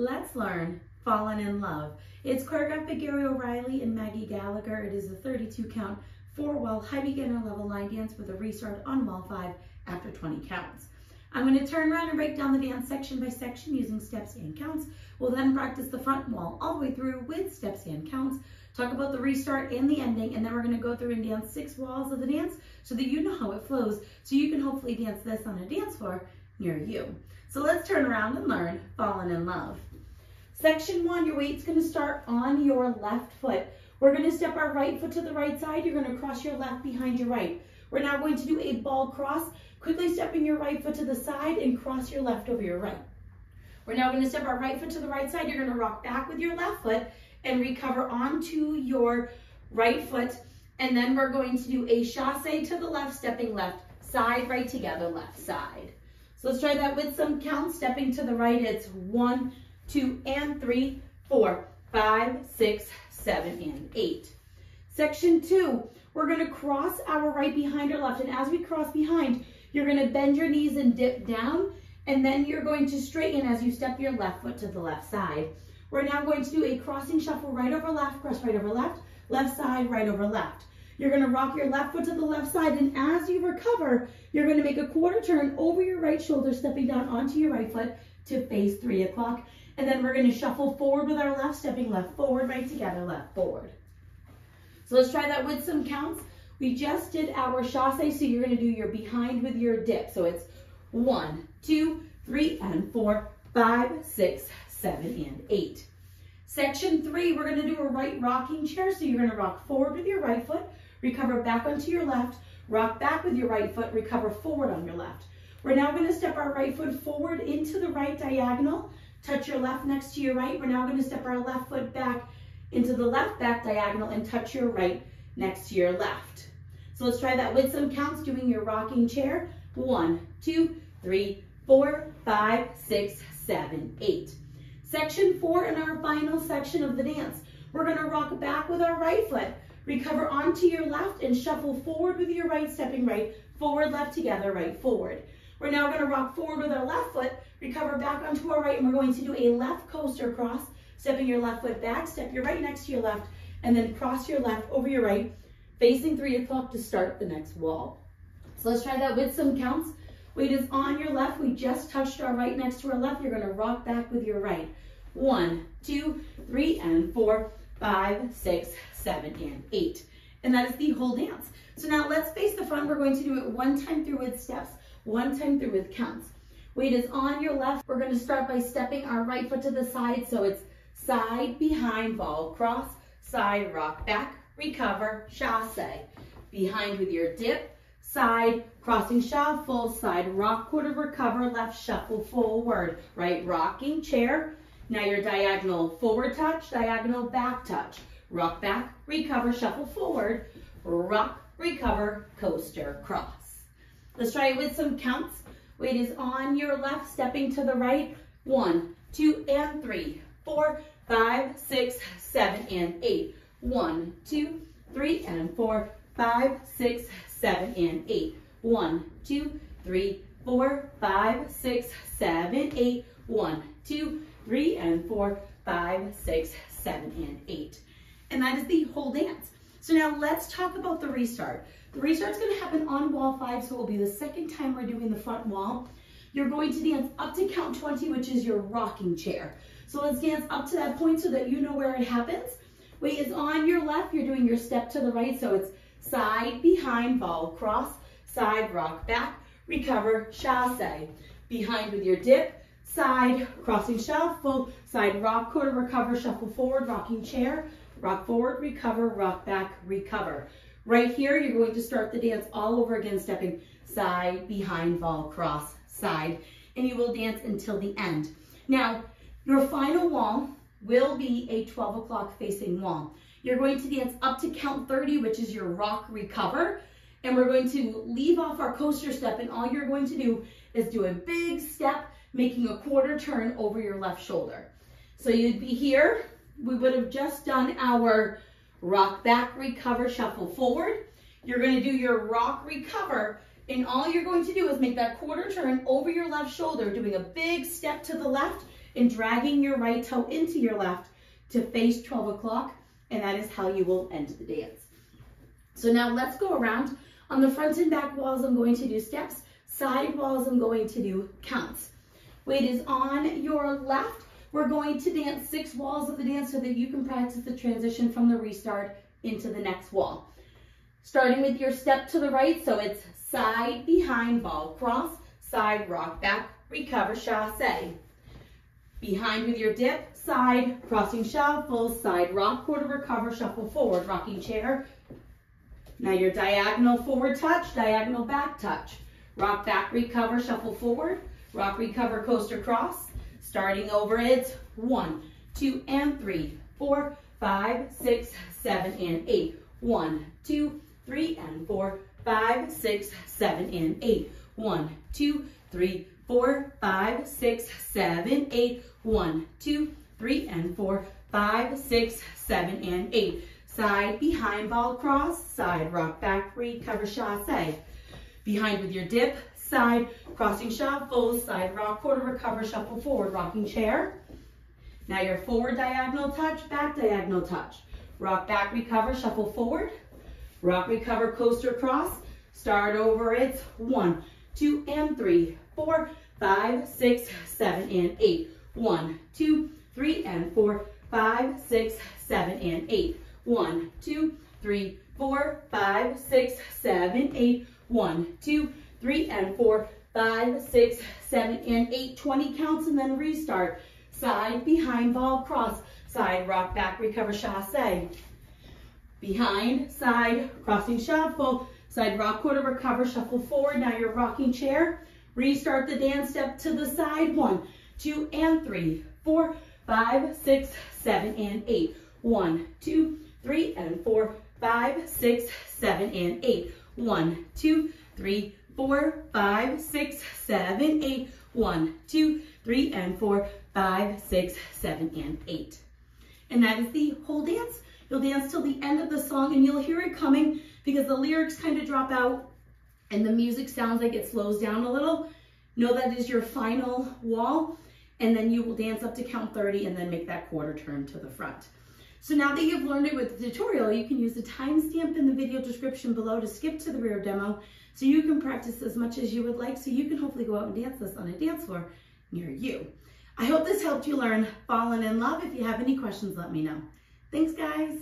Let's learn Fallin' in Love. It's choreographed by Gary O'Reilly and Maggie Gallagher. It is a 32 count, 4-wall, high beginner level line dance with a restart on wall 5 after 20 counts. I'm going to turn around and break down the dance section by section using steps and counts. We'll then practice the front wall all the way through with steps and counts, talk about the restart and the ending, and then we're going to go through and dance 6 walls of the dance so that you know how it flows, so you can hopefully dance this on a dance floor near you. So let's turn around and learn Fallin' in Love. Section 1, your weight's going to start on your left foot. We're going to step our right foot to the right side. You're going to cross your left behind your right. We're now going to do a ball cross, quickly stepping your right foot to the side and cross your left over your right. We're now going to step our right foot to the right side. You're going to rock back with your left foot and recover onto your right foot. And then we're going to do a chassé to the left, stepping left side, right together, left side. So let's try that with some counts. Stepping to the right, it's 1, 2, and 3, 4, 5, 6, 7, and 8. Section 2, we're going to cross our right behind our left. And as we cross behind, you're going to bend your knees and dip down. And then you're going to straighten as you step your left foot to the left side. We're now going to do a crossing shuffle, right over left, cross right over left, left side, right over left. You're going to rock your left foot to the left side, and as you recover, you're going to make a quarter turn over your right shoulder, stepping down onto your right foot to face 3 o'clock. And then we're going to shuffle forward with our left, stepping left forward, right together, left forward. So let's try that with some counts. We just did our chassé, so you're going to do your behind with your dip. So it's 1, 2, 3, and 4, 5, 6, 7, and 8. Section 3, we're going to do a right rocking chair. So you're going to rock forward with your right foot, recover back onto your left, rock back with your right foot, recover forward on your left. We're now going to step our right foot forward into the right diagonal, touch your left next to your right. We're now going to step our left foot back into the left back diagonal and touch your right next to your left. So let's try that with some counts, doing your rocking chair. 1, 2, 3, 4, 5, 6, 7, 8. Section 4 in our final section of the dance. We're going to rock back with our right foot, recover onto your left, and shuffle forward with your right, stepping right, forward, left together, right, forward. We're now going to rock forward with our left foot, recover back onto our right, and we're going to do a left coaster cross, stepping your left foot back, step your right next to your left, and then cross your left over your right, facing 3 o'clock to start the next wall. So let's try that with some counts. Weight is on your left. We just touched our right next to our left. You're going to rock back with your right. 1, 2, 3, and 4, 5, 6, 7, and 8. And that is the whole dance. So now let's face the front. We're going to do it one time through with steps, one time through with counts. Weight is on your left. We're going to start by stepping our right foot to the side. So it's side, behind, ball, cross, side, rock, back, recover, chasse. Behind with your dip, side, crossing shuffle, side, rock, quarter, recover, left, shuffle, forward, right, rocking chair. Now your diagonal forward touch, diagonal back touch, rock back, recover, shuffle forward, rock, recover, coaster, cross. Let's try it with some counts. Weight is on your left, stepping to the right. 1, 2, and 3, 4, 5, 6, 7, and 8. 1, 2, 3, and 4, 5, 6, 7, and 8. 1, 2, 3, 4, 5, 6, 7, 8. 1, 2, 3, and 4, 5, 6, 7, and 8. And that is the whole dance. So now let's talk about the restart. The restart is going to happen on wall 5, so it will be the second time we're doing the front wall. You're going to dance up to count 20, which is your rocking chair. So let's dance up to that point so that you know where it happens. Weight is on your left. You're doing your step to the right, so it's side, behind, ball, cross, side, rock, back, recover, chasse. Behind with your dip, side, crossing shuffle, side, rock, quarter, recover, shuffle forward, rocking chair, rock forward, recover, rock back, recover. Right here, you're going to start the dance all over again, stepping side, behind, ball, cross, side, and you will dance until the end. Now, your final wall will be a 12 o'clock facing wall. You're going to dance up to count 30, which is your rock recover, and we're going to leave off our coaster step, and all you're going to do is do a big step, making a quarter turn over your left shoulder. So you'd be here. We would have just done our rock back, recover, shuffle forward. You're going to do your rock recover, and all you're going to do is make that quarter turn over your left shoulder, doing a big step to the left and dragging your right toe into your left to face 12 o'clock, and that is how you will end the dance. So now let's go around. On the front and back walls, I'm going to do steps. Side walls, I'm going to do counts. Weight is on your left. We're going to dance 6 walls of the dance so that you can practice the transition from the restart into the next wall. Starting with your step to the right, so it's side, behind, ball, cross, side, rock, back, recover, chasse. Behind with your dip, side, crossing shuffle, side, rock, quarter, recover, shuffle forward, rocking chair. Now your diagonal forward touch, diagonal back touch. Rock back, recover, shuffle forward, rock, recover, coaster, cross. Starting over, it's 1, 2, and 3, 4, 5, 6, 7, and 8. 1, 2, 3, and 4, 5, 6, 7, and 8. 1, 2, 3, 4, 5, 6, 7, 8. 1, 2, 3, and 4, 5, 6, 7, and 8. Side, behind, ball, cross, side, rock, back, recover, chasse. Behind with your dip, side, crossing shuffle, side, rock, quarter, recover, shuffle forward, rocking chair. Now your forward diagonal touch, back diagonal touch. Rock, back, recover, shuffle forward, rock, recover, coaster, cross. Start over, it's 1, 2, and 3, 4, 5, 6, 7, and 8. 1, 2, 3, and 4, 5, 6, 7, and 8. 1, 2, 3, 4, 5, 6, 7, 8. 1, 2, 3, and 4, 5, 6, 7, and 8. 20 counts and then restart. Side, behind, ball, cross. Side, rock, back, recover, chasse. Behind, side, crossing shuffle. Side, rock, quarter, recover, shuffle forward. Now you're rocking chair. Restart the dance, step to the side. 1, 2, and 3, 4, 5, 6, 7, and 8. 1, 2, 3, and 4, 5, 6, 7, and 8. 1, 2, 3, 4, 5, 6, 7, 8. 1, 2, 3, and 4, 5, 6, 7, and 8. And that is the whole dance. You'll dance till the end of the song and you'll hear it coming because the lyrics kind of drop out and the music sounds like it slows down a little. Know that is your final wall, and then you will dance up to count 30 and then make that quarter turn to the front. So now that you've learned it with the tutorial, you can use the timestamp in the video description below to skip to the rear demo so you can practice as much as you would like so you can hopefully go out and dance this on a dance floor near you. I hope this helped you learn Fallin' in Love. If you have any questions, let me know. Thanks, guys.